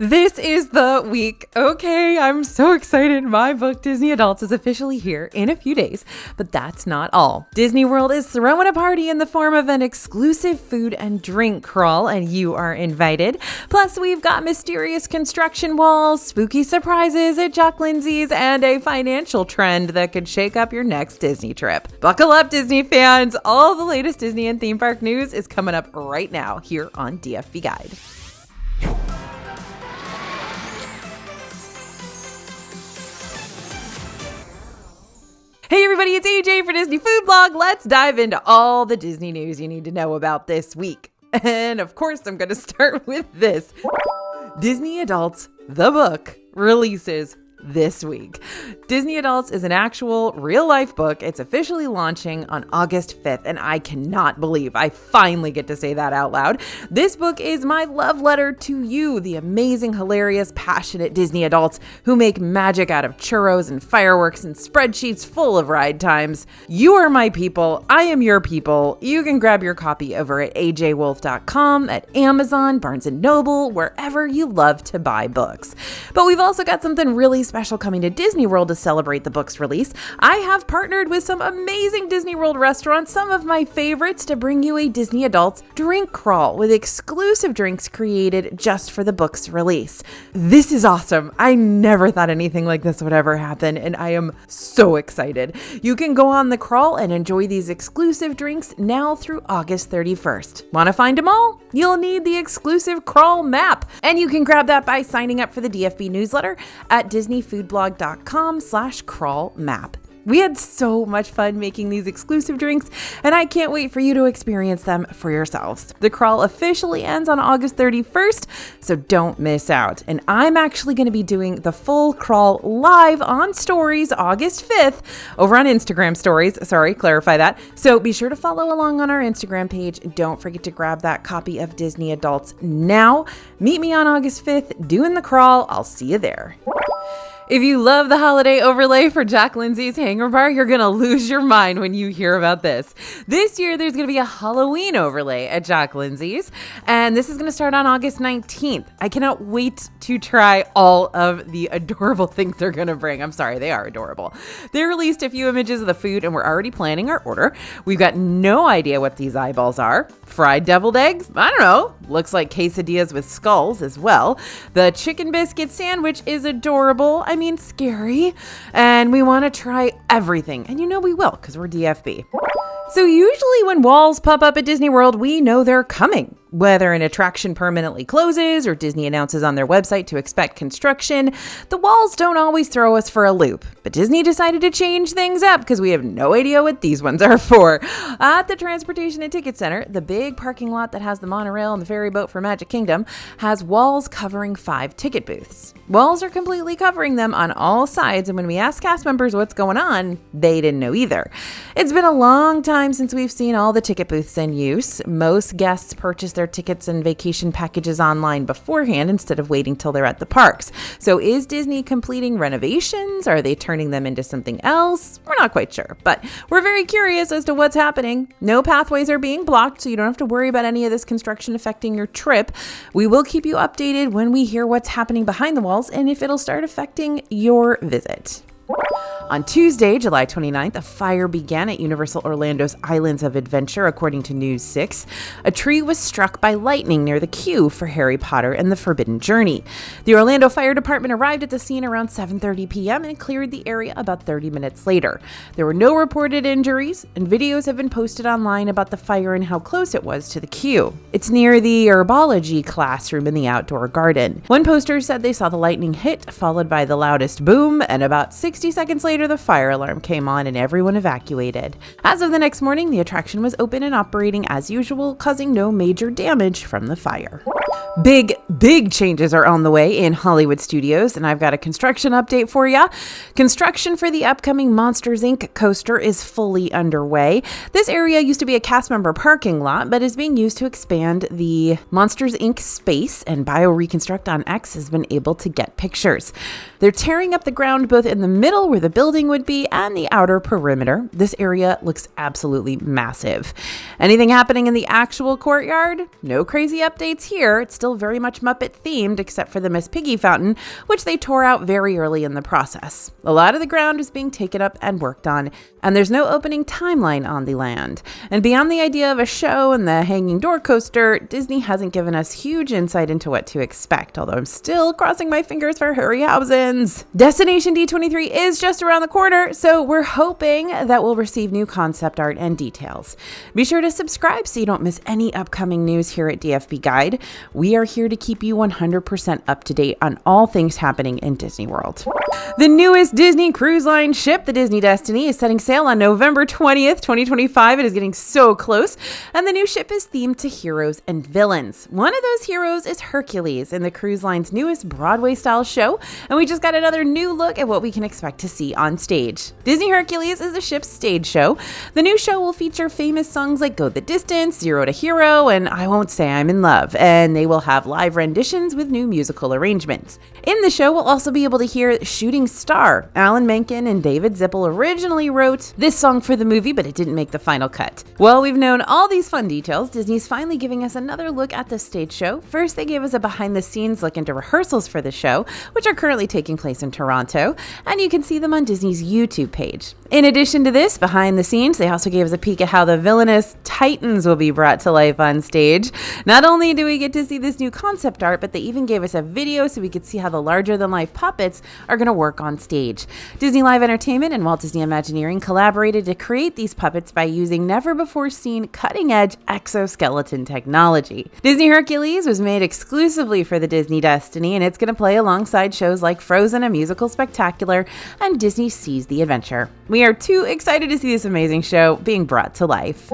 This is the week. Okay, I'm so excited. My book, Disney Adults, is officially here in a few days, but that's not all. Disney World is throwing a party in the form of an exclusive food and drink crawl, and you are invited. Plus, we've got mysterious construction walls, spooky surprises at Jock Lindsey's, and a financial trend that could shake up your next Disney trip. Buckle up, Disney fans. All the latest Disney and theme park news is coming up right now here on DFB Guide. Hey everybody, it's AJ for Disney Food Blog. Let's dive into all the Disney news you need to know about this week. And of course, I'm going to start with this. Disney Adults, the book, releases this week. Disney Adults is an actual real-life book. It's officially launching on August 5th, and I cannot believe I finally get to say that out loud. This book is my love letter to you, the amazing, hilarious, passionate Disney adults who make magic out of churros and fireworks and spreadsheets full of ride times. You are my people. I am your people. You can grab your copy over at ajwolf.com, at Amazon, Barnes & Noble, wherever you love to buy books. But we've also got something really special coming to Disney World to celebrate the book's release. I have partnered with some amazing Disney World restaurants, some of my favorites, to bring you a Disney Adults drink crawl with exclusive drinks created just for the book's release. This is awesome. I never thought anything like this would ever happen, and I am so excited. You can go on the crawl and enjoy these exclusive drinks now through August 31st. Want to find them all? You'll need the exclusive crawl map, and you can grab that by signing up for the DFB newsletter at disneyfoodblog.com/crawl map. We had so much fun making these exclusive drinks, and I can't wait for you to experience them for yourselves. The crawl officially ends on August 31st, so don't miss out. And I'm actually going to be doing the full crawl live on Stories August 5th over on Instagram Stories. Sorry, clarify that. So be sure to follow along on our Instagram page. Don't forget to grab that copy of Disney Adults now. Meet me on August 5th doing the crawl. I'll see you there. If you love the holiday overlay for Jock Lindsey's Hangar Bar, you're going to lose your mind when you hear about this. This year, there's going to be a Halloween overlay at Jock Lindsey's, and this is going to start on August 19th. I cannot wait to try all of the adorable things they're going to bring. I'm sorry, they are adorable. They released a few images of the food, and we're already planning our order. We've got no idea what these eyeballs are. Fried deviled eggs? I don't know. Looks like quesadillas with skulls as well. The chicken biscuit sandwich is adorable. I mean, scary. And we want to try everything. And you know we will, because we're DFB. So usually when walls pop up at Disney World, we know they're coming. Whether an attraction permanently closes or Disney announces on their website to expect construction, the walls don't always throw us for a loop. But Disney decided to change things up because we have no idea what these ones are for. At the Transportation and Ticket Center, the big parking lot that has the monorail and the ferry boat for Magic Kingdom has walls covering 5 ticket booths. Walls are completely covering them on all sides, and when we asked cast members what's going on, they didn't know either. It's been a long time since we've seen all the ticket booths in use. Most guests purchase their tickets and vacation packages online beforehand instead of waiting till they're at the parks. So is Disney completing renovations? Are they turning them into something else? We're not quite sure, but we're very curious as to what's happening. No pathways are being blocked, so you don't have to worry about any of this construction affecting your trip. We will keep you updated when we hear what's happening behind the walls and if it'll start affecting your visit. On Tuesday, July 29th, a fire began at Universal Orlando's Islands of Adventure, according to News 6. A tree was struck by lightning near the queue for Harry Potter and the Forbidden Journey. The Orlando Fire Department arrived at the scene around 7:30 p.m. and cleared the area about 30 minutes later. There were no reported injuries, and videos have been posted online about the fire and how close it was to the queue. It's near the herbology classroom in the outdoor garden. One poster said they saw the lightning hit, followed by the loudest boom, and about 60 seconds later, the fire alarm came on and everyone evacuated. As of the next morning, the attraction was open and operating as usual, causing no major damage from the fire. Big changes are on the way in Hollywood Studios, and I've got a construction update for you. Construction for the upcoming Monsters, Inc. coaster is fully underway. This area used to be a cast member parking lot, but is being used to expand the Monsters, Inc. space, and BioReconstruct on X has been able to get pictures. They're tearing up the ground both in the middle where the building building would be and the outer perimeter. This area looks absolutely massive. Anything happening in the actual courtyard? No crazy updates here. It's still very much Muppet themed, except for the Miss Piggy fountain, which they tore out very early in the process. A lot of the ground is being taken up and worked on, and there's no opening timeline on the land. And beyond the idea of a show and the hanging door coaster, Disney hasn't given us huge insight into what to expect, although I'm still crossing my fingers for Harryhausen's. Destination D23 is just around the corner, so we're hoping that we'll receive new concept art and details. Be sure to subscribe so you don't miss any upcoming news here at DFB Guide. We are here to keep you 100% up to date on all things happening in Disney World. The newest Disney Cruise Line ship, the Disney Destiny, is setting sail on November 20th, 2025. It is getting so close, and the new ship is themed to heroes and villains. One of those heroes is Hercules in the cruise line's newest Broadway-style show, and we just got another new look at what we can expect to see on stage. Disney Hercules is the ship's stage show. The new show will feature famous songs like Go the Distance, Zero to Hero, and I Won't Say I'm in Love, and they will have live renditions with new musical arrangements. In the show, we'll also be able to hear Shooting Star. Alan Menken and David Zippel originally wrote this song for the movie, but it didn't make the final cut. Well, we've known all these fun details. Disney's finally giving us another look at the stage show. First, they gave us a behind-the-scenes look into rehearsals for the show, which are currently taking place in Toronto, and you can see them on Disney's YouTube page. In addition to this, behind the scenes, they also gave us a peek at how the villainous Titans will be brought to life on stage. Not only do we get to see this new concept art, but they even gave us a video so we could see how the larger-than-life puppets are going to work on stage. Disney Live Entertainment and Walt Disney Imagineering collaborated to create these puppets by using never-before-seen cutting-edge exoskeleton technology. Disney Hercules was made exclusively for the Disney Destiny, and it's going to play alongside shows like Frozen, A Musical Spectacular, and Disney Sees the Adventure. We are too excited to see this amazing show being brought to life.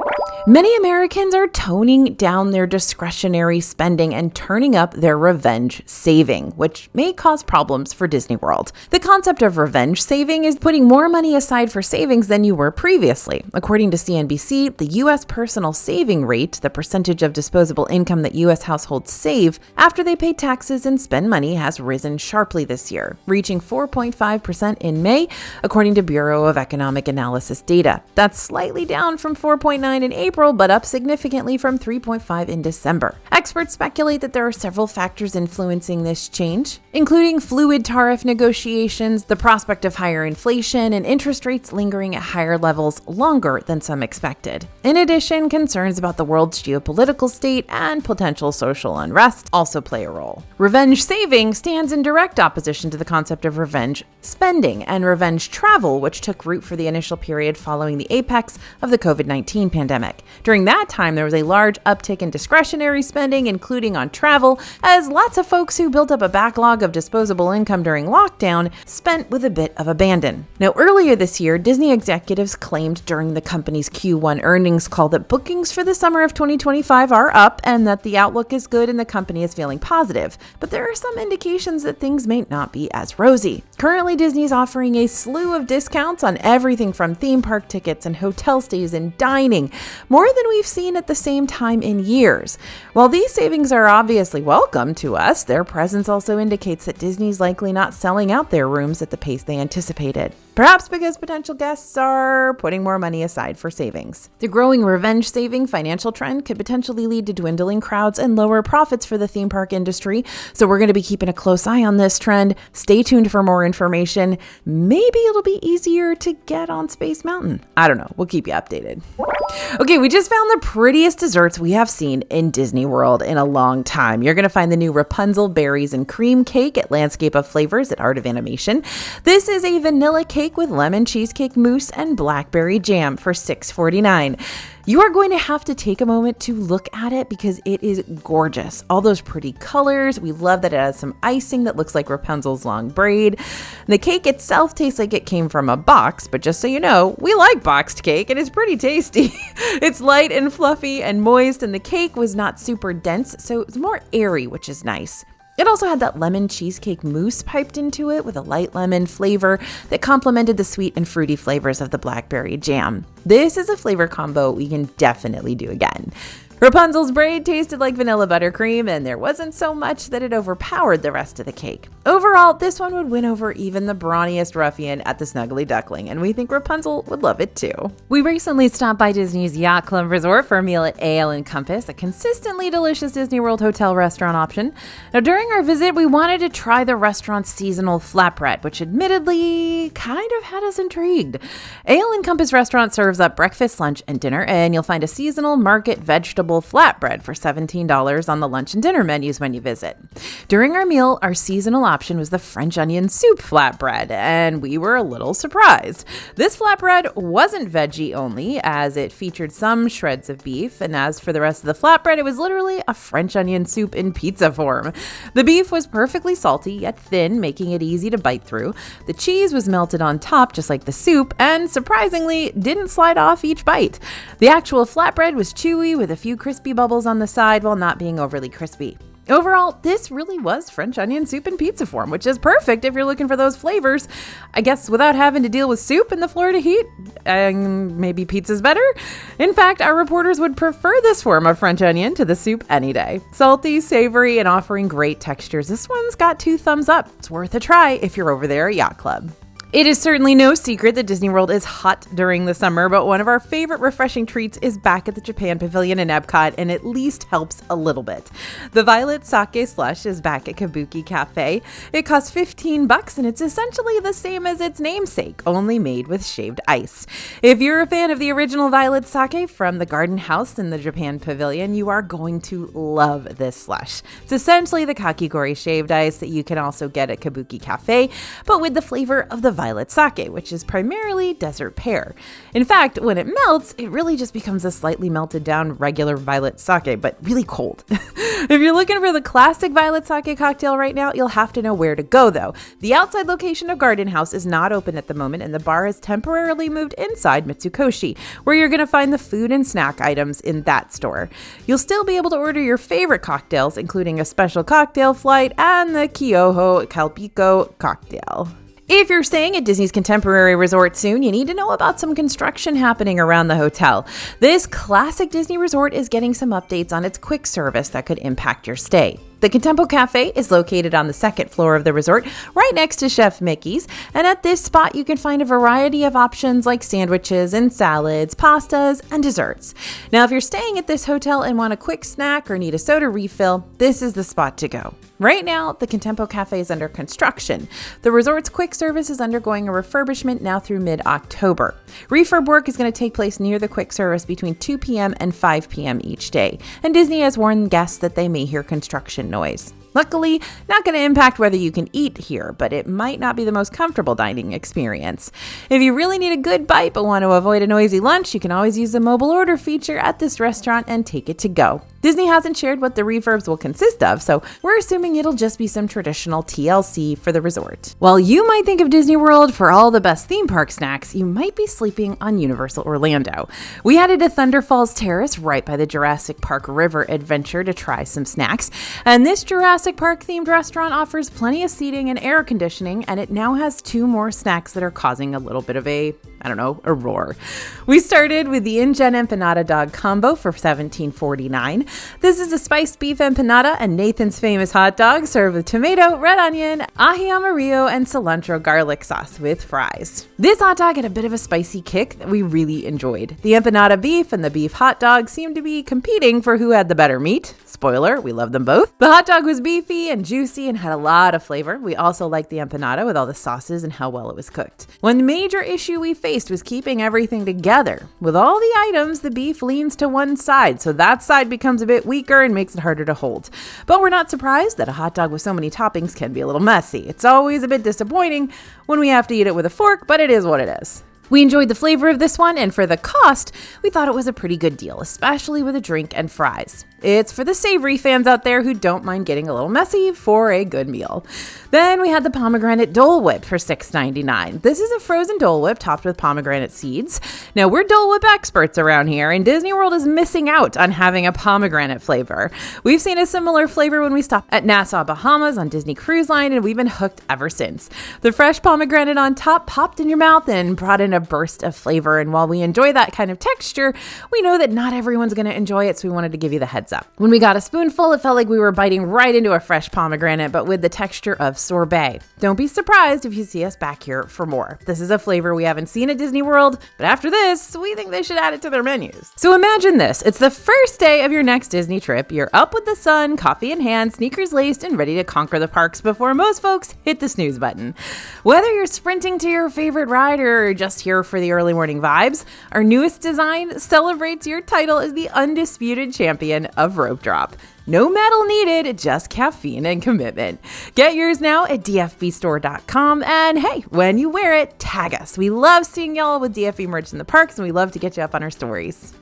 Many Americans are toning down their discretionary spending and turning up their revenge saving, which may cause problems for Disney World. The concept of revenge saving is putting more money aside for savings than you were previously. According to CNBC, the U.S. personal saving rate, the percentage of disposable income that U.S. households save after they pay taxes and spend money, has risen sharply this year, reaching 4.5% in May, according to Bureau of Economic Analysis data. That's slightly down from 4.9% in April, but up significantly from 3.5% in December. Experts speculate that there are several factors influencing this change, including fluid tariff negotiations, the prospect of higher inflation, and interest rates lingering at higher levels longer than some expected. In addition, concerns about the world's geopolitical state and potential social unrest also play a role. Revenge saving stands in direct opposition to the concept of revenge spending and revenge travel, which took root for the initial period following the apex of the COVID-19 pandemic. During that time, there was a large uptick in discretionary spending, including on travel, as lots of folks who built up a backlog of disposable income during lockdown spent with a bit of abandon. Now, earlier this year, Disney executives claimed during the company's Q1 earnings call that bookings for the summer of 2025 are up and that the outlook is good and the company is feeling positive. But there are some indications that things may not be as rosy. Currently, Disney is offering a slew of discounts on everything from theme park tickets and hotel stays and dining, more than we've seen at the same time in years. While these savings are obviously welcome to us, their presence also indicates that Disney's likely not selling out their rooms at the pace they anticipated. Perhaps because potential guests are putting more money aside for savings. The growing revenge saving financial trend could potentially lead to dwindling crowds and lower profits for the theme park industry, so we're going to be keeping a close eye on this trend. Stay tuned for more information. Maybe it'll be easier to get on Space Mountain. I don't know. We'll keep you updated. Okay, we just found the prettiest desserts we have seen in Disney World in a long time. You're going to find the new Rapunzel berries and cream cake at Landscape of Flavors at Art of Animation. This is a vanilla cake with lemon cheesecake mousse and blackberry jam for $6.49. You are going to have to take a moment to look at it because it is gorgeous. All those pretty colors. We love that it has some icing that looks like Rapunzel's long braid. The cake itself tastes like it came from a box, but just so you know, we like boxed cake and it's pretty tasty. It's light and fluffy and moist, and the cake was not super dense, so it's more airy, which is nice. It also had that lemon cheesecake mousse piped into it with a light lemon flavor that complemented the sweet and fruity flavors of the blackberry jam. This is a flavor combo we can definitely do again. Rapunzel's braid tasted like vanilla buttercream, and there wasn't so much that it overpowered the rest of the cake. Overall, this one would win over even the brawniest ruffian at the Snuggly Duckling, and we think Rapunzel would love it too. We recently stopped by Disney's Yacht Club Resort for a meal at Ale and Compass, a consistently delicious Disney World hotel restaurant option. Now, during our visit, we wanted to try the restaurant's seasonal flatbread, which admittedly kind of had us intrigued. Ale and Compass restaurant serves up breakfast, lunch, and dinner, and you'll find a seasonal market vegetable flatbread for $17 on the lunch and dinner menus when you visit. During our meal, our seasonal option was the French onion soup flatbread, and we were a little surprised. This flatbread wasn't veggie only, as it featured some shreds of beef, and as for the rest of the flatbread, it was literally a French onion soup in pizza form. The beef was perfectly salty yet thin, making it easy to bite through. The cheese was melted on top just like the soup, and surprisingly didn't slide off each bite. The actual flatbread was chewy with a few crispy bubbles on the side while not being overly crispy. Overall, this really was French onion soup in pizza form, which is perfect if you're looking for those flavors. I guess without having to deal with soup in the Florida heat, maybe pizza's better. In fact, our reporters would prefer this form of French onion to the soup any day. Salty, savory, and offering great textures, this one's got 2 thumbs up. It's worth a try if you're over there at Yacht Club. It is certainly no secret that Disney World is hot during the summer, but one of our favorite refreshing treats is back at the Japan Pavilion in Epcot, and at least helps a little bit. The Violet Sake Slush is back at Kabuki Cafe. It costs $15, and it's essentially the same as its namesake, only made with shaved ice. If you're a fan of the original Violet Sake from the Garden House in the Japan Pavilion, you are going to love this slush. It's essentially the kakigori shaved ice that you can also get at Kabuki Cafe, but with the flavor of the Violet Sake, which is primarily desert pear. In fact, when it melts, it really just becomes a slightly melted down regular Violet Sake, but really cold. If you're looking for the classic Violet Sake cocktail right now, you'll have to know where to go though. The outside location of Garden House is not open at the moment, and the bar has temporarily moved inside Mitsukoshi, where you're going to find the food and snack items in that store. You'll still be able to order your favorite cocktails, including a special cocktail flight and the Kyoho Calpico cocktail. If you're staying at Disney's Contemporary Resort soon, you need to know about some construction happening around the hotel. This classic Disney resort is getting some updates on its quick service that could impact your stay. The Contempo Cafe is located on the 2nd floor of the resort, right next to Chef Mickey's, and at this spot you can find a variety of options like sandwiches and salads, pastas, and desserts. Now, if you're staying at this hotel and want a quick snack or need a soda refill, this is the spot to go. Right now, the Contempo Cafe is under construction. The resort's quick service is undergoing a refurbishment now through mid-October. Refurb work is going to take place near the quick service between 2 p.m. and 5 p.m. each day, and Disney has warned guests that they may hear construction noise. Luckily, not going to impact whether you can eat here, but it might not be the most comfortable dining experience. If you really need a good bite but want to avoid a noisy lunch, you can always use the mobile order feature at this restaurant and take it to go. Disney hasn't shared what the refurbs will consist of, so we're assuming it'll just be some traditional TLC for the resort. While you might think of Disney World for all the best theme park snacks, you might be sleeping on Universal Orlando. We headed to Thunder Falls Terrace right by the Jurassic Park River Adventure to try some snacks, and this Jurassic Park themed restaurant offers plenty of seating and air conditioning, and it now has 2 more snacks that are causing a little bit of a roar. We started with the InGen Empanada Dog Combo for $17.49. This is a spiced beef empanada and Nathan's Famous hot dog served with tomato, red onion, ají amarillo, and cilantro garlic sauce with fries. This hot dog had a bit of a spicy kick that we really enjoyed. The empanada beef and the beef hot dog seemed to be competing for who had the better meat. Spoiler, we love them both. The hot dog was beefy and juicy and had a lot of flavor. We also liked the empanada with all the sauces and how well it was cooked. One major issue we faced was keeping everything together. With all the items, the beef leans to one side, so that side becomes a bit weaker and makes it harder to hold. But we're not surprised that a hot dog with so many toppings can be a little messy. It's always a bit disappointing when we have to eat it with a fork, but it is what it is. We enjoyed the flavor of this one, and for the cost, we thought it was a pretty good deal, especially with a drink and fries. It's for the savory fans out there who don't mind getting a little messy for a good meal. Then we had the pomegranate Dole Whip for $6.99. This is a frozen Dole Whip topped with pomegranate seeds. Now, we're Dole Whip experts around here, and Disney World is missing out on having a pomegranate flavor. We've seen a similar flavor when we stopped at Nassau, Bahamas on Disney Cruise Line, and we've been hooked ever since. The fresh pomegranate on top popped in your mouth and brought in a a burst of flavor. And while we enjoy that kind of texture, we know that not everyone's going to enjoy it, so we wanted to give you the heads up. When we got a spoonful, it felt like we were biting right into a fresh pomegranate, but with the texture of sorbet. Don't be surprised if you see us back here for more. This is a flavor we haven't seen at Disney World, but after this, we think they should add it to their menus. So imagine this. It's the first day of your next Disney trip. You're up with the sun, coffee in hand, sneakers laced, and ready to conquer the parks before most folks hit the snooze button. Whether you're sprinting to your favorite ride or just here for the early morning vibes, our newest design celebrates your title as the undisputed champion of rope drop. No medal needed, just caffeine and commitment. Get yours now at dfbstore.com, and hey, when you wear it, tag us. We love seeing y'all with DFB merch in the parks, and we love to get you up on our stories.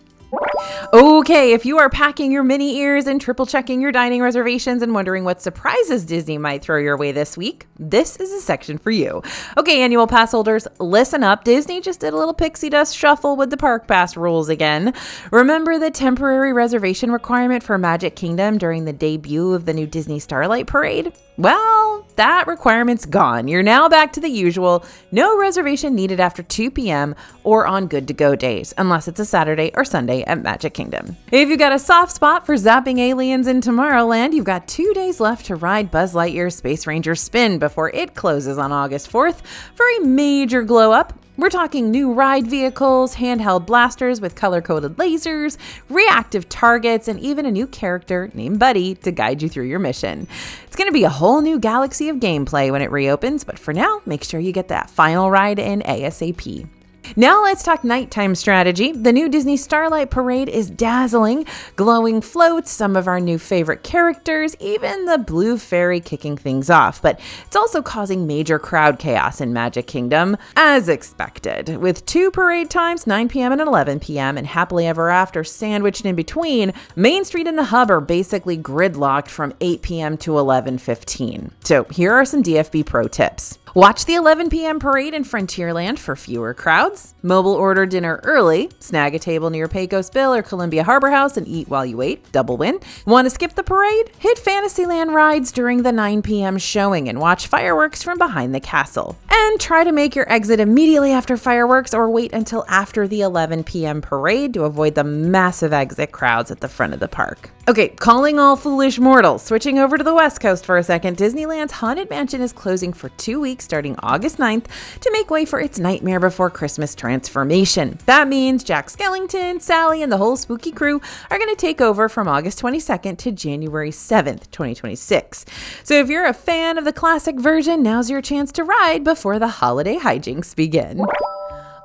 Okay, if you are packing your mini ears and triple checking your dining reservations and wondering what surprises Disney might throw your way this week, this is a section for you. Okay, annual pass holders, listen up. Disney just did a little pixie dust shuffle with the park pass rules again. Remember the temporary reservation requirement for Magic Kingdom during the debut of the new Disney Starlight Parade? Well, that requirement's gone. You're now back to the usual, no reservation needed after 2 p.m. or on good-to-go days, unless it's a Saturday or Sunday at Magic Kingdom. If you've got a soft spot for zapping aliens in Tomorrowland, you've got 2 days left to ride Buzz Lightyear's Space Ranger Spin before it closes on August 4th for a major glow-up. We're talking new ride vehicles, handheld blasters with color-coded lasers, reactive targets, and even a new character named Buddy to guide you through your mission. It's going to be a whole new galaxy of gameplay when it reopens, but for now, make sure you get that final ride in ASAP. Now let's talk nighttime strategy. The new Disney Starlight Parade is dazzling, glowing floats, some of our new favorite characters, even the blue fairy kicking things off. But it's also causing major crowd chaos in Magic Kingdom, as expected. With 2 parade times, 9 p.m. and 11 p.m., and happily ever after sandwiched in between, Main Street and the Hub are basically gridlocked from 8 p.m. to 11:15. So here are some DFB pro tips. Watch the 11 p.m. parade in Frontierland for fewer crowds. Mobile order dinner early. Snag a table near Pecos Bill or Columbia Harbor House and eat while you wait. Double win. Want to skip the parade? Hit Fantasyland rides during the 9 p.m. showing and watch fireworks from behind the castle. And try to make your exit immediately after fireworks or wait until after the 11 p.m. parade to avoid the massive exit crowds at the front of the park. Okay, calling all foolish mortals. Switching over to the West Coast for a second, Disneyland's Haunted Mansion is closing for 2 weeks starting August 9th to make way for its Nightmare Before Christmas transformation. That means Jack Skellington, Sally, and the whole spooky crew are going to take over from August 22nd to January 7th, 2026. So if you're a fan of the classic version, now's your chance to ride before the holiday hijinks begin.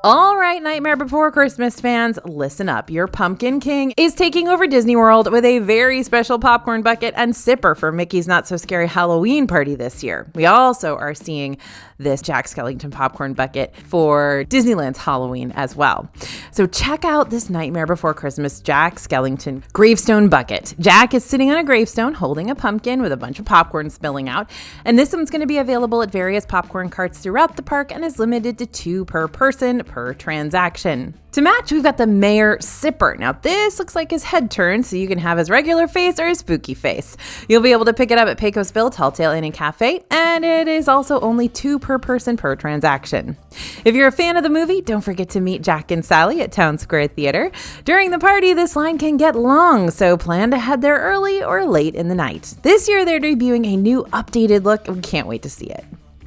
All right, Nightmare Before Christmas fans, listen up. Your Pumpkin King is taking over Disney World with a very special popcorn bucket and sipper for Mickey's Not So Scary Halloween party this year. We also are seeing this Jack Skellington popcorn bucket for Disneyland's Halloween as well. So check out this Nightmare Before Christmas Jack Skellington gravestone bucket. Jack is sitting on a gravestone holding a pumpkin with a bunch of popcorn spilling out. And this one's going to be available at various popcorn carts throughout the park and is limited to 2 per person per transaction. To match, we've got the Mayor Sipper. Now, this looks like his head turn, so you can have his regular face or his spooky face. You'll be able to pick it up at Pecos Bill, Telltale Inn and Cafe, and it is also only 2 per person per transaction. If you're a fan of the movie, don't forget to meet Jack and Sally at Town Square Theater. During the party, this line can get long, so plan to head there early or late in the night. This year, they're debuting a new updated look, and we can't wait to see it.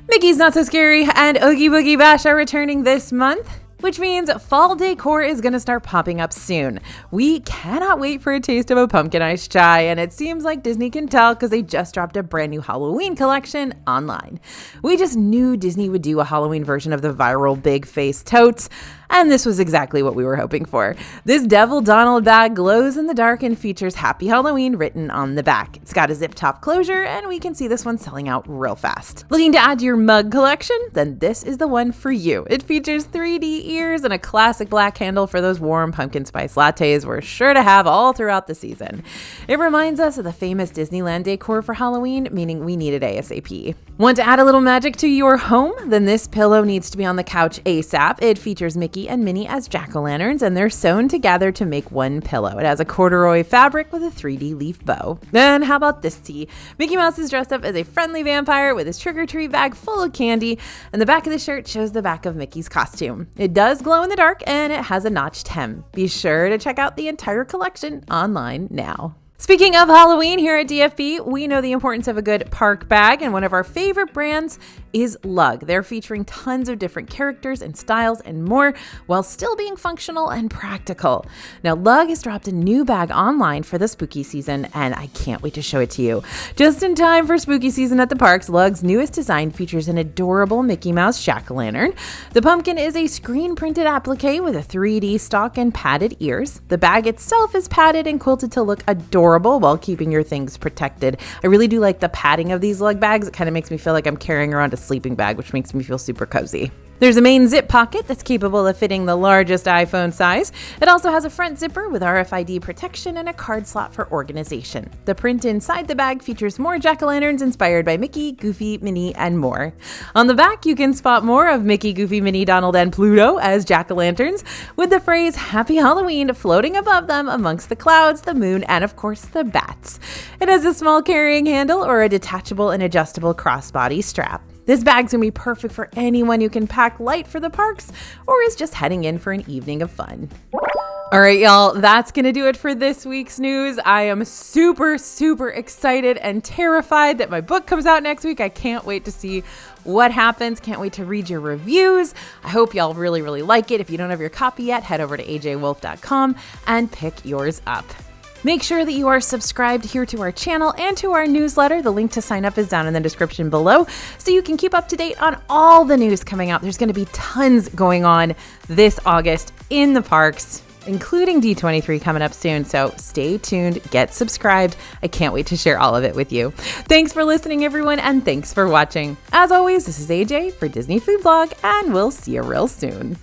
Mickey's Not So Scary and Oogie Boogie Bash are returning this month, which means fall decor is going to start popping up soon. We cannot wait for a taste of a pumpkin ice chai, and it seems like Disney can tell because they just dropped a brand new Halloween collection online. We just knew Disney would do a Halloween version of the viral big face totes, and this was exactly what we were hoping for. This Devil Donald bag glows in the dark and features Happy Halloween written on the back. It's got a zip top closure, and we can see this one selling out real fast. Looking to add to your mug collection? Then this is the one for you. It features 3D ears and a classic black handle for those warm pumpkin spice lattes we're sure to have all throughout the season. It reminds us of the famous Disneyland decor for Halloween, meaning we need it ASAP. Want to add a little magic to your home? Then this pillow needs to be on the couch ASAP. It features Mickey Mickey and Minnie as jack-o'-lanterns, and they're sewn together to make one pillow. It has a corduroy fabric with a 3D leaf bow. Then how about this tea? Mickey Mouse is dressed up as a friendly vampire with his trick-or-treat bag full of candy, and the back of the shirt shows the back of Mickey's costume. It does glow in the dark, and it has a notched hem. Be sure to check out the entire collection online now. Speaking of Halloween, here at DFP, we know the importance of a good park bag, and one of our favorite brands is Lug. They're featuring tons of different characters and styles and more, while still being functional and practical. Now, Lug has dropped a new bag online for the spooky season, and I can't wait to show it to you. Just in time for spooky season at the parks, Lug's newest design features an adorable Mickey Mouse jack-o'-lantern. The pumpkin is a screen-printed applique with a 3D stalk and padded ears. The bag itself is padded and quilted to look adorable while keeping your things protected. I really do like the padding of these Lug bags. It kind of makes me feel like I'm carrying around a sleeping bag, which makes me feel super cozy. There's a main zip pocket that's capable of fitting the largest iPhone size. It also has a front zipper with RFID protection and a card slot for organization. The print inside the bag features more jack-o'-lanterns inspired by Mickey, Goofy, Minnie, and more. On the back, you can spot more of Mickey, Goofy, Minnie, Donald, and Pluto as jack-o'-lanterns, with the phrase Happy Halloween floating above them amongst the clouds, the moon, and of course the bats. It has a small carrying handle or a detachable and adjustable crossbody strap. This bag's gonna be perfect for anyone who can pack light for the parks or is just heading in for an evening of fun. All right, y'all, that's gonna do it for this week's news. I am super, super excited and terrified that my book comes out next week. I can't wait to see what happens. Can't wait to read your reviews. I hope y'all really, really like it. If you don't have your copy yet, head over to ajwolf.com and pick yours up. Make sure that you are subscribed here to our channel and to our newsletter. The link to sign up is down in the description below, so you can keep up to date on all the news coming out. There's going to be tons going on this August in the parks, including D23 coming up soon. So stay tuned, get subscribed. I can't wait to share all of it with you. Thanks for listening, everyone, and thanks for watching. As always, this is AJ for Disney Food Blog, and we'll see you real soon.